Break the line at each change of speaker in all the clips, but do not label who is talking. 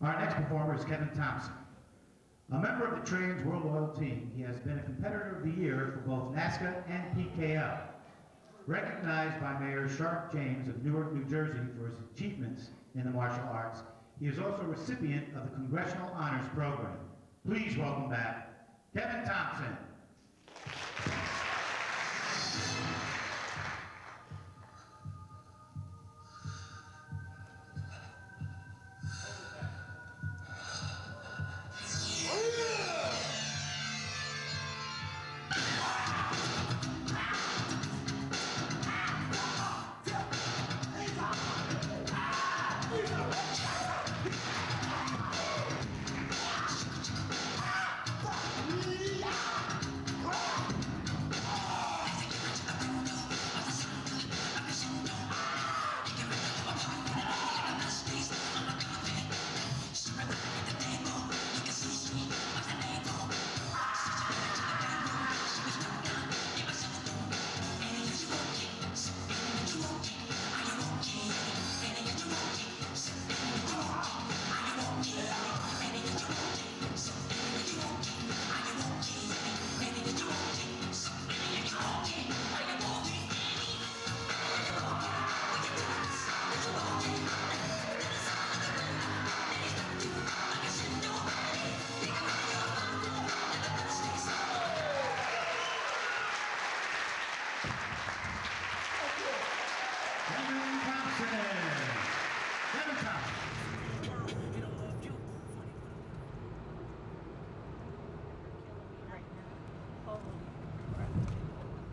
Our next performer is Kevin Thompson. A member of the Trans World Oil team, he has been a competitor of the year for both NASCA and PKL. Recognized by Mayor Sharp James of Newark, New Jersey for his achievements in the martial arts, he is also a recipient of the Congressional Honors Program. Please welcome back Kevin Thompson.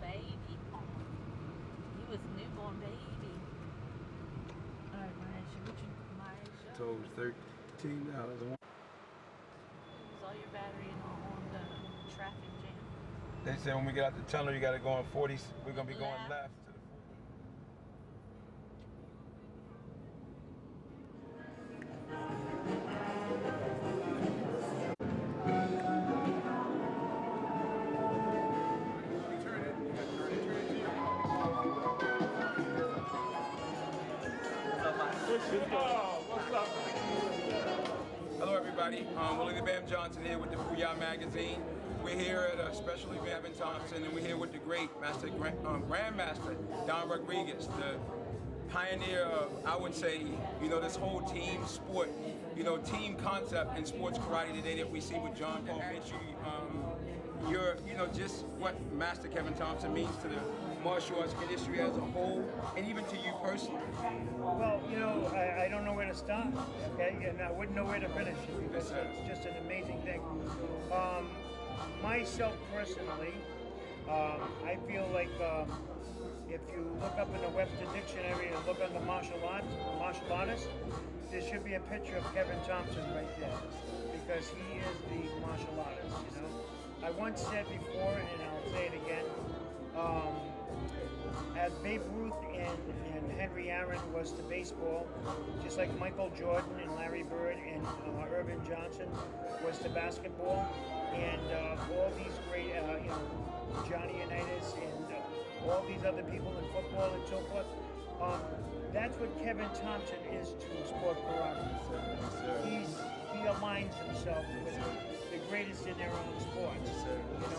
Baby. He was a newborn baby. Alright, Maisha.
Told $13 a month.
Use all your battery on the traffic jam.
They said when we get out the tunnel, you got to go on 40. We're gonna be going left to the 40.
What's up?
Hello everybody, Willie Bam Johnson here with the Booyah Magazine. We're here at a special event Kevin Thompson, and we're here with the great Grandmaster Don Rodriguez, the pioneer of, I would say, this whole team sport, team concept in sports karate today that we see with John Paul Mitchell. Just what Master Kevin Thompson means to the martial arts industry as a whole, and even to you personally.
Well, I don't know where to start, okay? And I wouldn't know where to finish it because it's just an amazing thing. Myself personally, I feel like if you look up in the Webster Dictionary and look under martial artist, there should be a picture of Kevin Thompson right there because he is the martial artist, I once said before, and I'll say it again, as Babe Ruth and Henry Aaron was to baseball, just like Michael Jordan and Larry Bird and Irvin Johnson was to basketball, and all these great, Johnny Unitas and all these other people in football and so forth. That's what Kevin Thompson is to sport karate. He aligns himself with the greatest in their own sports.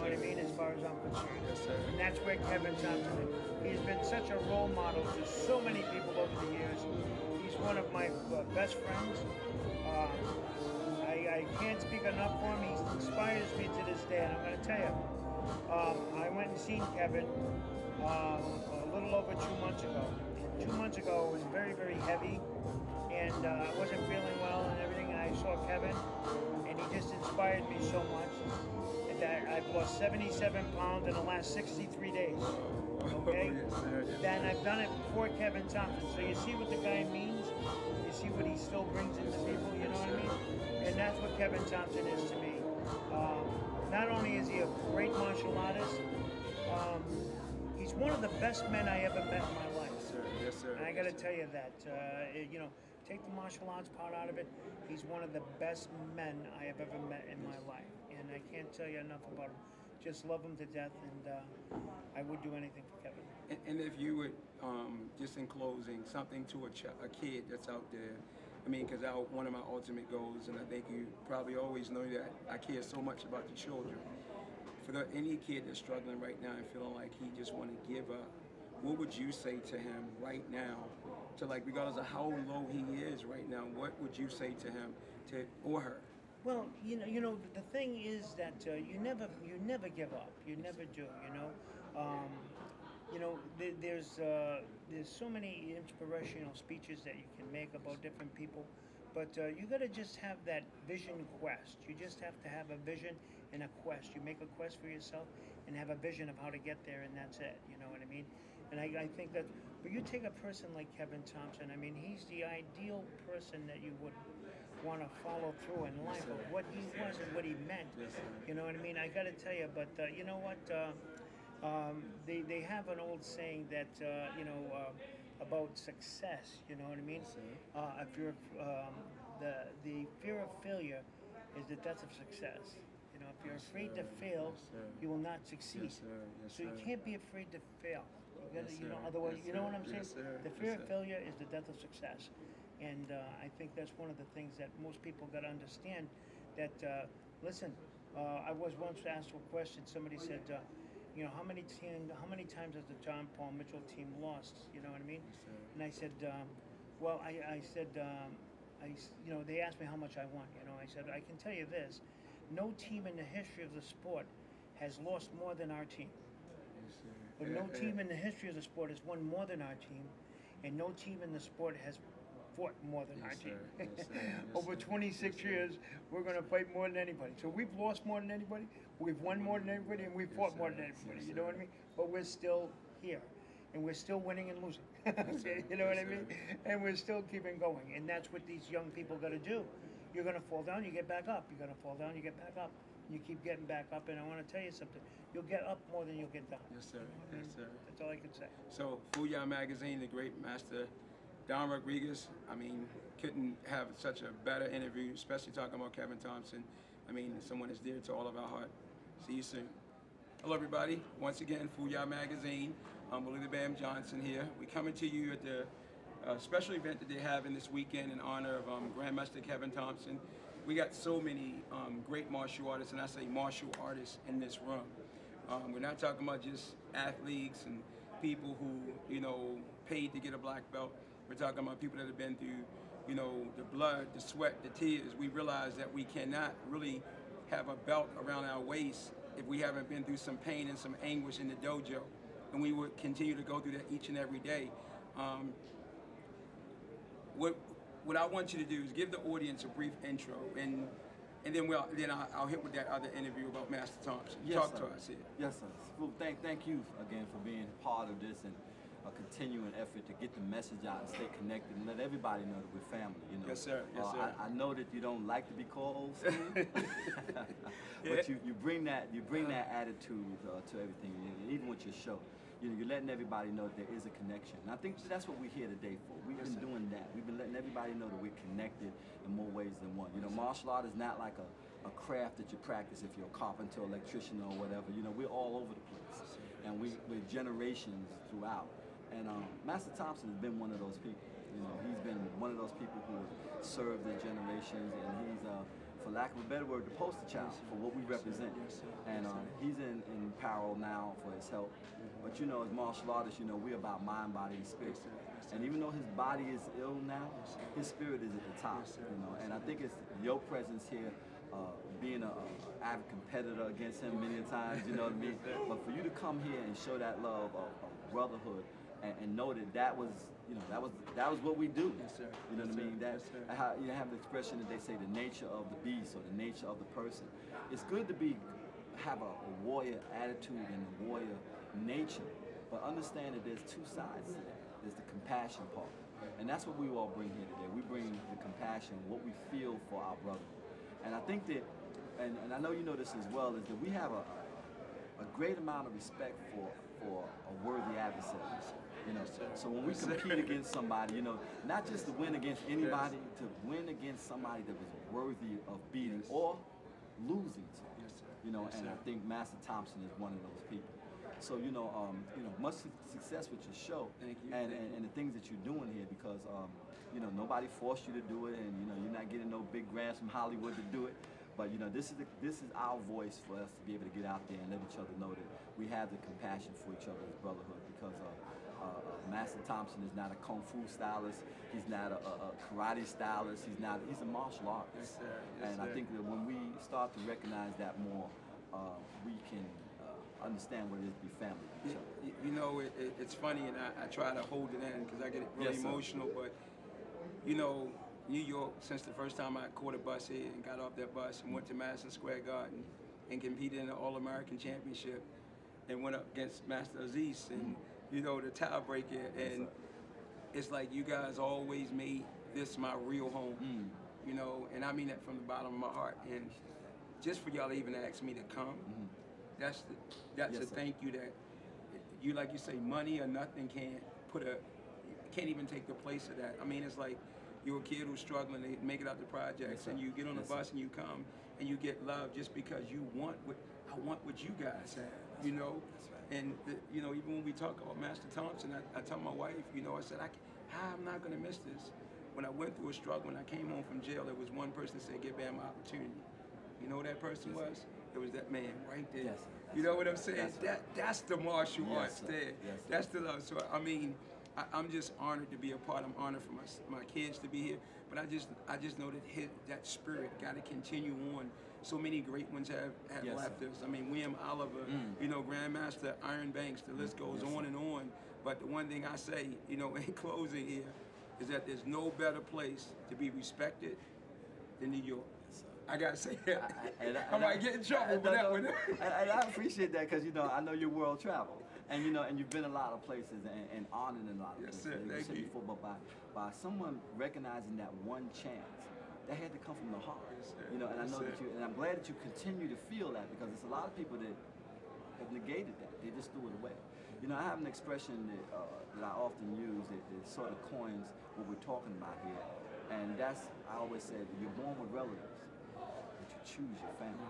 What I mean, as far as I'm concerned. And that's where Kevin Thompson is. He's been such a role model to so many people over the years. He's one of my best friends. I can't speak enough for him. He inspires me to this day, and I'm going to tell you. I went and seen Kevin a little over 2 months ago. And 2 months ago it was very, very heavy, and I wasn't feeling well and everything. And I saw Kevin, and he just inspired me so much that I've lost 77 pounds in the last 63 days. Okay? Then I've done it for Kevin Thompson. So you see what the guy means? You see what he still brings into people, you know what I mean? And that's what Kevin Thompson is to me. Not only is he a great martial artist, he's one of the best men I ever met in my life.
Yes, sir.
And I got to tell you that, take the martial arts part out of it, he's one of the best men I have ever met in my life. And I can't tell you enough about him. Just love him to death, and I would do anything for Kevin.
And if you would, just in closing, something to a kid that's out there I mean, because one of my ultimate goals, and I think you probably always know that I care so much about the children. For any kid that's struggling right now and feeling like he just want to give up, what would you say to him right now? To like, regardless of how low he is right now, what would you say to him, or her?
Well, the thing is that you never give up. You never do. There's so many inspirational speeches that you can make about different people, but you got to just have that vision quest. You just have to have a vision and a quest. You make a quest for yourself and have a vision of how to get there, and that's it. You know what I mean? And I think that, but you take a person like Kevin Thompson. I mean, he's the ideal person that you would want to follow through in life of what he was and what he meant. You know what I mean? I got to tell you, but you know what? They have an old saying that about success. You know what I mean? If you're the fear of failure is the death of success. You know, if you're afraid to fail, you will not succeed. So you can't be afraid to fail. You gotta, otherwise, you know what I'm saying? The fear of failure is the death of success. And I think that's one of the things that most people got to understand. That listen, I was once asked a question. Somebody said, how many times has the John Paul Mitchell team lost? You know what I mean? And I said, they asked me how much I won. I said, I can tell you this: no team in the history of the sport has lost more than our team. But no team in the history of the sport has won more than our team, and no team in the sport has fought more than our team. Over 26 years, we're going to fight more than anybody. So we've lost more than anybody, we've won more than everybody, and we've fought more than everybody. You know what I mean? But we're still here, and we're still winning and losing. You know what I mean? And we're still keeping going, and that's what these young people got to do. You're going to fall down, you get back up. You're going to fall down, you get back up. You keep getting back up, and I want to tell you something. You'll get up more than you'll get down.
Yes, sir.
You know
Yes, sir.
That's all I can say.
So, Booyah Magazine, the great master Don Rodriguez, I mean, couldn't have such a better interview, especially talking about Kevin Thompson. I mean, someone that's dear to all of our heart. See you soon. Hello, everybody. Once again, Booyah Magazine. Willie the Bam Johnson here. We're coming to you at the special event that they're having this weekend in honor of Grandmaster Kevin Thompson. We got so many great martial artists, and I say martial artists in this room. We're not talking about just athletes and people who, paid to get a black belt. We're talking about people that have been through, the blood, the sweat, the tears. We realize that we cannot really have a belt around our waist if we haven't been through some pain and some anguish in the dojo. And we would continue to go through that each and every day. What I want you to do is give the audience a brief intro, and then I'll hit with that other interview about Master Thompson.
Yes,
Talk
sir.
to us here.
Yes, sir. Well, thank you again for being part of this and a continuing effort to get the message out and stay connected and let everybody know that we're family.
Yes, sir. Yes, sir.
I know that you don't like to be called old school, but you bring that attitude to everything, and even with your show. You're letting everybody know that there is a connection. And I think that's what we're here today for. We've been doing that. We've been letting everybody know that we're connected in more ways than one. Martial art is not like a craft that you practice if you're a carpenter, electrician, or whatever. We're all over the place. And we're generations throughout. And Master Thompson has been one of those people. He's been one of those people who served the generations, and he's, for lack of a better word, the poster child for what we represent. And he's in peril now for his health. But as martial artists, we're about mind, body, and spirit. And even though his body is ill now, his spirit is at the top. And I think it's your presence here, being an avid competitor against him many times. You know what I mean? But for you to come here and show that love of brotherhood, and know that was what we do.
Yes, sir.
You know what I mean?
Yes, sir.
How you have the expression that they say the nature of the beast or the nature of the person. It's good to have a warrior attitude and a warrior nature, but understand that there's two sides to that. There's the compassion part, and that's what we all bring here today. We bring the compassion, what we feel for our brother. And I think that, and I know you know this as well, is that we have a great amount of respect for a worthy adversary. So when we compete against somebody, not just to win against anybody, to win against somebody that was worthy of beating or losing to. And I think Master Thompson is one of those people. So much success with your show.
Thank you.
And the things that you're doing here, because You know, nobody forced you to do it, and you know, you're not getting no big grants from Hollywood to do it. But you know, this is our voice for us to be able to get out there and let each other know that we have the compassion for each other as brotherhood. Because Master Thompson is not a kung fu stylist. He's not a karate stylist. He's a martial artist.
Yes, sir. Yes,
and
sir.
I think that when we start to recognize that more, we can understand what it is to be family with each other.
You know, it's funny, and I try to hold it in because I get really
Yes, sir.
emotional. But you know, New York, since the first time I caught a bus here and got off that bus and went to Madison Square Garden and competed in the All-American Championship and went up against Master Aziz and, you know, the tiebreaker. And it's like you guys always made this my real home, you know, and I mean that from the bottom of my heart. And just for y'all to even ask me to come, that's
Yes,
a
sir.
thank you that you, like you say, money or nothing can't even take the place of that. I mean, it's like you're a kid who's struggling to make it out the projects,
Yes,
and you get on the
yes,
bus and you come and you get love just because you want I want what you guys have, you know. And you know, even when we talk about Master Thompson, I tell my wife, you know, I said I'm not gonna miss this. When I went through a struggle, when I came home from jail, there was one person that said, "Give Bam an opportunity." You know who that person was? It was that man right there.
Yes, sir.
You know what I'm saying? That's the martial
Yes,
arts
sir.
there.
Yes, sir.
That's the love. So I mean, I'm just honored to be a part. I'm honored for my kids to be here. But I just know that that spirit got to continue on. So many great ones have
Yes,
left
sir.
us. I mean, William Oliver, you know, Grandmaster Iron Banks. The list goes
Yes,
on
sir.
and on. But the one thing I say, you know, in closing here, is that there's no better place to be respected than New York. I gotta say that. I might get in trouble for that one.
And I appreciate that because, you know, I know you're world travel. And, you know, and you've been a lot of places and honored in a lot of
Yes,
places.
sir. Thank
said
you.
before, but by someone recognizing that one chance, that had to come from the heart.
Yes, sir.
You know, and I
Yes,
know
sir.
that you, and I'm glad that you continue to feel that because there's a lot of people that have negated that. They just threw it away. You know, I have an expression that I often use that sort of coins what we're talking about here. And that's, I always said, you're born with relatives, but you choose your family.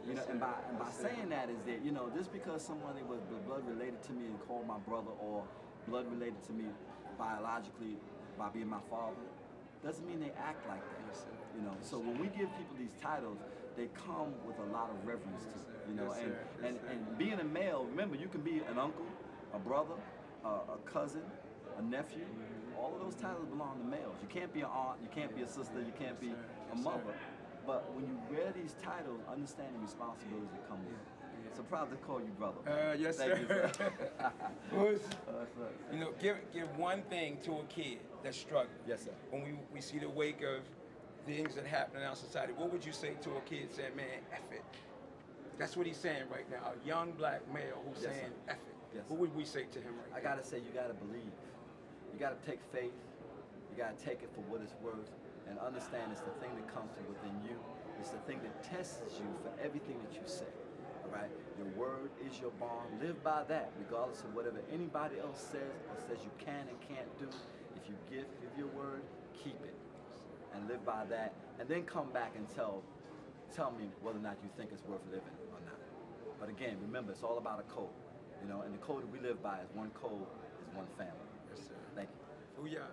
You know, and by saying that is that, you know, just because somebody was blood related to me and called my brother or blood related to me biologically by being my father, doesn't mean they act like that. You know, so when we give people these titles, they come with a lot of reverence to it. You know, and being a male, remember, you can be an uncle, a brother, a cousin, a nephew. All of those titles belong to males. You can't be an aunt, you can't be a sister, you can't be a mother. But when you wear these titles, understand the responsibilities that come with it. So proud to call you brother.
Yes,
Thank
sir.
you, sir.
You know, give one thing to a kid that's struggling.
Yes, sir.
When we see the wake of things that happen in our society, what would you say to a kid saying, "Man, F it"? That's what he's saying right now. A young black male who's
Yes,
saying,
sir.
"F it."
Yes,
What
sir.
would we say to him right
I
now?
gotta say, you gotta believe. You gotta take faith. You gotta take it for what it's worth, and understand it's the thing that comes from within you. It's the thing that tests you for everything that you say. All right. Your word is your bond. Live by that, regardless of whatever anybody else says or says you can and can't do. If you give your word, keep it, and live by that. And then come back and tell me whether or not you think it's worth living or not. But again, remember, it's all about a code. You know, and the code that we live by is one code, is one family.
Yes, sir.
Thank you.
Booyah.